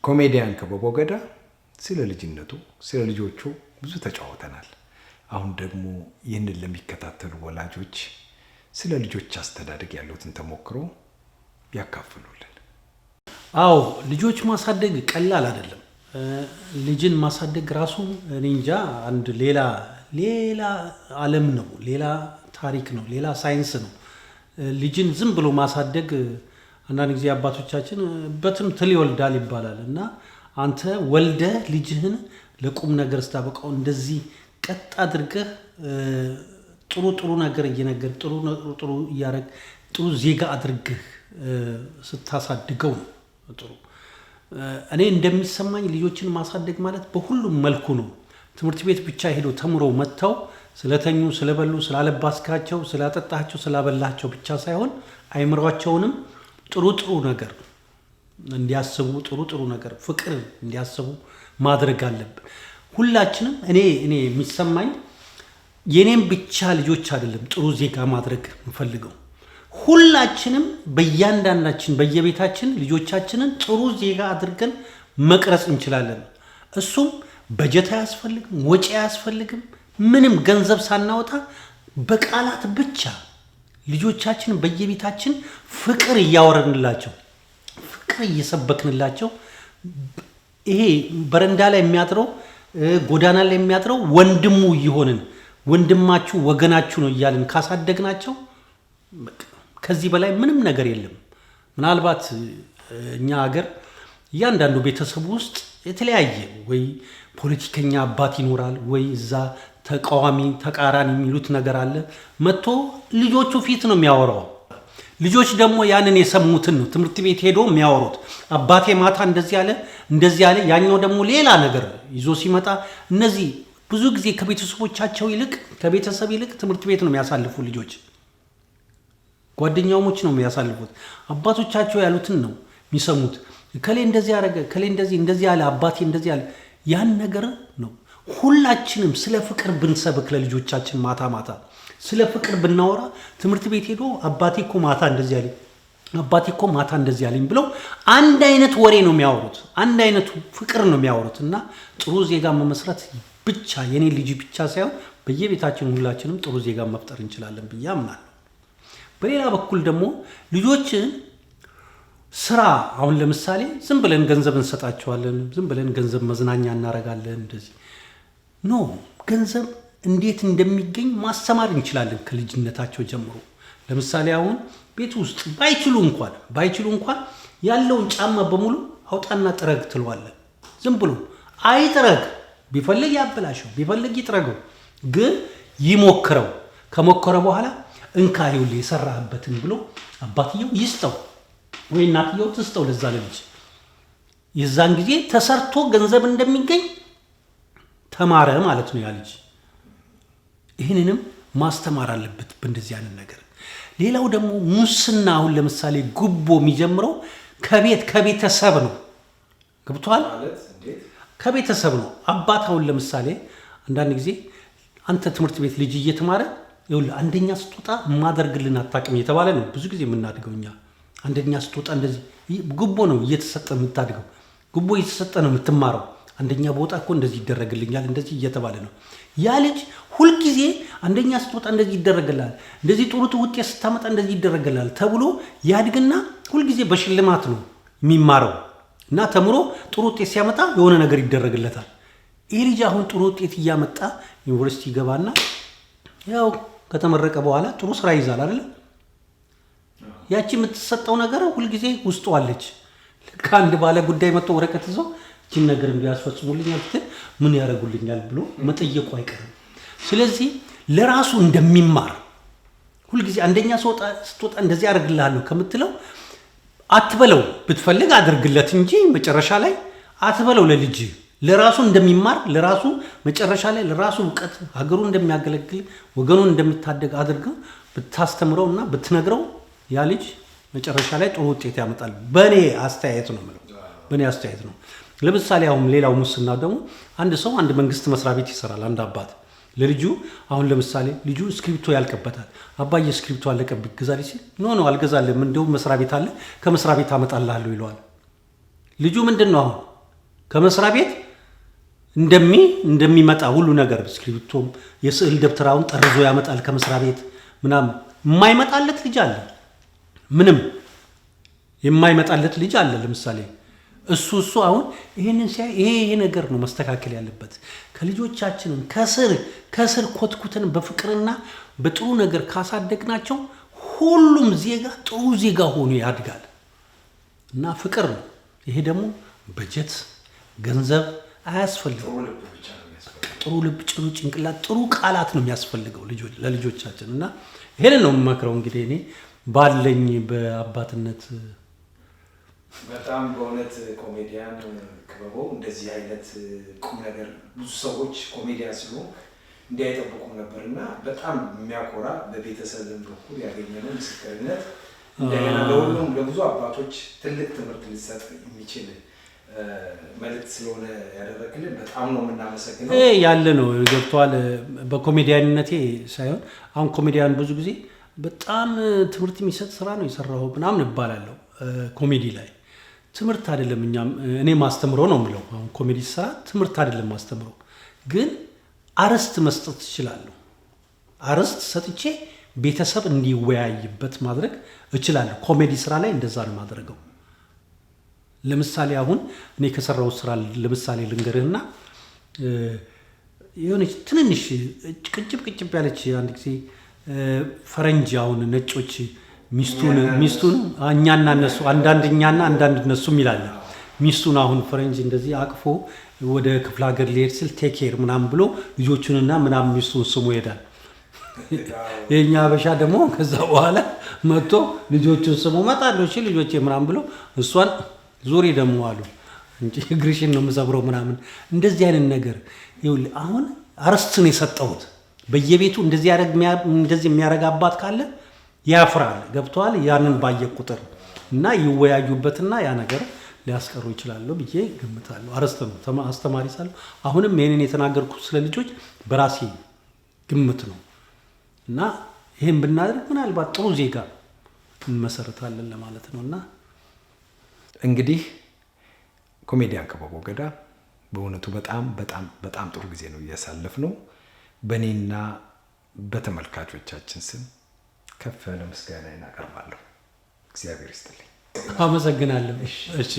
ኮሜዲያን ከበቦ ገዳ ስለ ልጅነቱ ስለ ልጆቹ ብዙ ተጫውተናል። አሁን ደግሞ ይህንን ለሚከታተሉ ወላጆች ስለ ልጆች አስተዳደግ ያሉትን ተሞክሮ ያካፍሉልን። አዎ ልጆች ማሳደግ ቀላል አይደለም። ልጅን ማሳደግ ራሱ እኔ እንጃ አንድ ሌላ ዓለም ነው፣ ሌላ ታሪክ ነው፣ ሌላ ሳይንስ ነው። ልጅን ዝም ብሎ ማሳደግ አንዳንድ ጊዜ አባቶቻችን በትም ትል ይወልዳል ይባላል እና አንተ ወልደህ ልጅህን ለቁም ነገር ስታበቃው እንደዚህ ቀጥ አድርገህ ጥሩ ነገር እየነገር ጥሩ እያረግ ጥሩ ዜጋ አድርገህ ስታሳድገው ነው ጥሩ። እኔ እንደሚሰማኝ ልጆችን ማሳደግ ማለት በሁሉም መልኩ ነው። ትምህርት ቤት ብቻ ሄዶ ተምረው መጥተው ስለተኙ ስለበሉ ስላለባስካቸው ስላጠጣቸው ስላበላቸው ብቻ ሳይሆን አይምሯቸውንም ጥሩ ነገር እንዲያስቡ ጥሩ ነገር ፍቅር እንዲያስቡ ማድረግ አለብን። ሁላችንም እኔ የሚሰማኝ የኔም ብቻ ልጆች አይደለም ጥሩ ዜጋ ማድረግ እንፈልገው። ሁላችንም በእያንዳንዳችን በየቤታችን ልጆቻችንን ጥሩ ዜጋ አድርገን መቅረጽ እንችላለን። እሱም በጀት አያስፈልግም፣ ወጪ አያስፈልግም። ምንም ገንዘብ ሳናወጣ በቃላት ብቻ ልጆቻችንን በየቤታችን ፍቅር እያወረንላቸው ፍቅር እየሰበክንላቸው ይሄ በረንዳ ላይ የሚያድረው ጎዳና ላይ የሚያድረው ወንድሙ እየሆንን ወንድማችሁ ወገናችሁ ነው እያልን ካሳደግናቸው ከዚህ በላይ ምንም ነገር የለም። ምናልባት እኛ ሀገር እያንዳንዱ ቤተሰብ ውስጥ የተለያየ ወይ ፖለቲከኛ አባት ይኖራል፣ ወይ እዛ ተቃዋሚ ተቃራኒ የሚሉት ነገር አለ። መጥቶ ልጆቹ ፊት ነው የሚያወራው። ልጆች ደግሞ ያንን የሰሙትን ነው ትምህርት ቤት ሄዶ የሚያወሩት። አባቴ ማታ እንደዚህ አለ፣ ያኛው ደግሞ ሌላ ነገር ይዞ ሲመጣ እነዚህ ብዙ ጊዜ ከቤተሰብ ይልቅ ትምህርት ቤት ነው የሚያሳልፉ ልጆች። ጓደኛሞች ነው የሚያሳልፉት። አባቶቻቸው ያሉትን ነው የሚሰሙት። ከሌ እንደዚህ ያረገ ከሌ እንደዚህ አለ አባቴ እንደዚህ አለ። ያን ነገር ነው ሁላችንም ስለ ፍቅር ብንሰብክ ለልጆቻችን ማታ ስለ ፍቅር ብናወራ ትምህርት ቤት ሄዶ አባቴ እኮ ማታ እንደዚህ አለኝ አባቴ እኮ ማታ እንደዚህ አለኝ ብለው አንድ አይነት ወሬ ነው የሚያወሩት፣ አንድ አይነት ፍቅር ነው የሚያወሩት። እና ጥሩ ዜጋ መመስረት ብቻ የኔ ልጅ ብቻ ሳይሆን በየቤታችን ሁላችንም ጥሩ ዜጋ መፍጠር እንችላለን ብዬ አምናለሁ። በሌላ በኩል ደግሞ ልጆችን ስራ አሁን ለምሳሌ ዝም ብለን ገንዘብ እንሰጣቸዋለን፣ ዝም ብለን ገንዘብ መዝናኛ እናረጋለን። እንደዚህ ኖ ገንዘብ እንዴት እንደሚገኝ ማስተማር እንችላለን ከልጅነታቸው ጀምሮ። ለምሳሌ አሁን ቤት ውስጥ ባይችሉ እንኳን ያለውን ጫማ በሙሉ አውጣና ጥረግ ትለዋለን። ዝም ብሎ አይጥረግ፣ ቢፈልግ ያበላሸው ቢፈልግ ይጥረገው፣ ግን ይሞክረው። ከሞከረ በኋላ እንካ ይኸውልህ የሰራህበትን ብሎ አባትየው ይስጠው ወይ እናትየው ትስጠው ለዛ ልጅ። የዛን ጊዜ ተሰርቶ ገንዘብ እንደሚገኝ ተማረ ማለት ነው ያ ልጅ። ይህንንም ማስተማር አለበት በእንደዚህ አይነት ነገር። ሌላው ደግሞ ሙስና አሁን ለምሳሌ ጉቦ የሚጀምረው ከቤተሰብ ነው። ገብቶሃል? ከቤተሰብ ነው። አባት አሁን ለምሳሌ አንዳንድ ጊዜ አንተ ትምህርት ቤት ልጅ እየተማረ ይኸውልህ አንደኛ ስትወጣ ማደርግልን አታውቅም የተባለ ነው ብዙ ጊዜ የምናድገው እኛ። አንደኛ ስትወጣ እንደዚህ ጉቦ ነው እየተሰጠ የምታድገው፣ ጉቦ እየተሰጠ ነው የምትማረው። አንደኛ ቦታ እኮ እንደዚህ ይደረግልኛል እንደዚህ እየተባለ ነው። ያ ልጅ ሁልጊዜ አንደኛ ስትወጣ እንደዚህ ይደረግልሃል፣ እንደዚህ ጥሩ ውጤት ስታመጣ እንደዚህ ይደረግልሃል ተብሎ ያድግና ሁልጊዜ በሽልማት ነው የሚማረው እና ተምሮ ጥሩ ውጤት ሲያመጣ የሆነ ነገር ይደረግለታል። ይህ ልጅ አሁን ጥሩ ውጤት እያመጣ ዩኒቨርሲቲ ይገባና ያው ከተመረቀ በኋላ ጥሩ ስራ ይዛል አይደል? ያቺ የምትሰጠው ነገር ሁልጊዜ ውስጡ አለች። ከአንድ ባለ ጉዳይ መጥቶ ወረቀት ይዞ እቺን ነገር እንዲያስፈጽሙልኛል ምን ያደርጉልኛል ብሎ መጠየቁ አይቀርም። ስለዚህ ለራሱ እንደሚማር ሁልጊዜ አንደኛ ስትወጣ እንደዚህ አደርግልሃለሁ ከምትለው አትበለው። ብትፈልግ አድርግለት እንጂ መጨረሻ ላይ አትበለው። ለልጅ ለራሱ እንደሚማር ለራሱ መጨረሻ ላይ ለራሱ እውቀት ሀገሩ እንደሚያገለግል ወገኑን እንደሚታደግ አድርገው ብታስተምረውና ብትነግረው ያ ልጅ መጨረሻ ላይ ጥሩ ውጤት ያመጣል። በእኔ አስተያየት ነው። ለምሳሌ አሁን ሌላው ሙስና ደግሞ አንድ ሰው አንድ መንግስት መስሪያ ቤት ይሰራል። አንድ አባት ለልጁ አሁን ለምሳሌ ልጁ ስክሪፕቶ ያልቀበታል። አባዬ ስክሪፕቶ አለቀብኝ ግዛልኝ ሲል ኖ አልገዛልህም፣ እንደውም መስሪያ ቤት አለ ከመስሪያ ቤት አመጣልሃለሁ ይለዋል። ልጁ ምንድነው አሁን ከመስሪያ ቤት እንደሚመጣ ሁሉ ነገር እስክሪብቶም የስዕል ደብተራውን ጠርዞ ያመጣል ከመስሪያ ቤት ምናምን። የማይመጣለት ልጅ አለ፣ ምንም የማይመጣለት ልጅ አለ። ለምሳሌ እሱ አሁን ይሄንን ሲያይ ይሄ ነገር ነው መስተካከል ያለበት። ከልጆቻችንን ከስር ኮትኩተን በፍቅርና በጥሩ ነገር ካሳደግናቸው ሁሉም ዜጋ ጥሩ ዜጋ ሆኖ ያድጋል እና ፍቅር ነው። ይሄ ደግሞ በጀት ገንዘብ አያስፈልግም። ጥሩ ልብ፣ ጥሩ ጭንቅላት፣ ጥሩ ቃላት ነው የሚያስፈልገው ለልጆቻችን እና ይሄንን ነው የምመክረው። እንግዲህ እኔ ባለኝ በአባትነት በጣም በእውነት ኮሜዲያን ክበበው እንደዚህ አይነት ቁም ነገር ብዙ ሰዎች ኮሜዲያን ሲሆን እንዲህ አይጠብቁም ነበርና በጣም የሚያኮራ በቤተሰብም በኩል ያገኘነው ምስክርነት እንደገና ለሁሉም ለብዙ አባቶች ትልቅ ትምህርት ሊሰጥ የሚችል መልእክት ስለሆነ ያደረግልን በጣም ነው የምናመሰግነው። ያለ ነው ገብቷል። በኮሜዲያንነቴ ሳይሆን አሁን ኮሜዲያን ብዙ ጊዜ በጣም ትምህርት የሚሰጥ ስራ ነው የሰራው ምናምን እባላለሁ። ኮሜዲ ላይ ትምህርት አይደለም እኔ ማስተምሮ ነው የምለው። አሁን ኮሜዲ ስራ ትምህርት አይደለም ማስተምሮ፣ ግን አርዕስት መስጠት እችላለሁ። አርዕስት ሰጥቼ ቤተሰብ እንዲወያይበት ማድረግ እችላለሁ። ኮሜዲ ስራ ላይ እንደዛ ነው ማድረገው። ለምሳሌ አሁን እኔ ከሰራው ስራ ለምሳሌ ልንገርህና የሆነች ትንንሽ ቅጭብ ያለች አንድ ጊዜ ፈረንጅ አሁን ነጮች ሚስቱን እኛና እነሱ አንዳንድ እኛና አንዳንድ እነሱም ይላል። ሚስቱን አሁን ፈረንጅ እንደዚህ አቅፎ ወደ ክፍለ ሀገር ሊሄድ ስል ቴክ ኬር ምናምን ብሎ ልጆቹንና ምናምን ሚስቱን ስሙ ይሄዳል። የኛ አበሻ ደግሞ ከዛ በኋላ መጥቶ ልጆቹን ስሙ መጣለሁ እሺ ልጆቼ ምናምን ብሎ እሷን ዙሪ ደግሞ አሉ እንጂ እግርሽን ነው የምሰብረው ምናምን። እንደዚህ አይነት ነገር ይኸውልህ አሁን አርዕስት ነው የሰጠሁት። በየቤቱ እንደዚህ የሚያደርግ አባት ካለ ያፍራል። ገብቷል። ያንን ባየ ቁጥር እና ይወያዩበትና ያ ነገር ሊያስቀሩ ይችላሉ ብዬ ገምታለሁ። አርዕስት ነው አስተማሪ ሳለሁ። አሁንም ይሄንን የተናገርኩት ስለ ልጆች በራሴ ግምት ነው እና ይሄን ብናደርግ ምናልባት ጥሩ ዜጋ እንመሰርታለን ለማለት ነውና እንግዲህ ኮሜዲያን ክበበው ገዳ በእውነቱ በጣም ጥሩ ጊዜ ነው እያሳለፍነው። በእኔና በተመልካቾቻችን ስም ከፍ ያለ ምስጋና እናቀርባለሁ። እግዚአብሔር ይስጥልኝ። አመሰግናለሁ። እሺ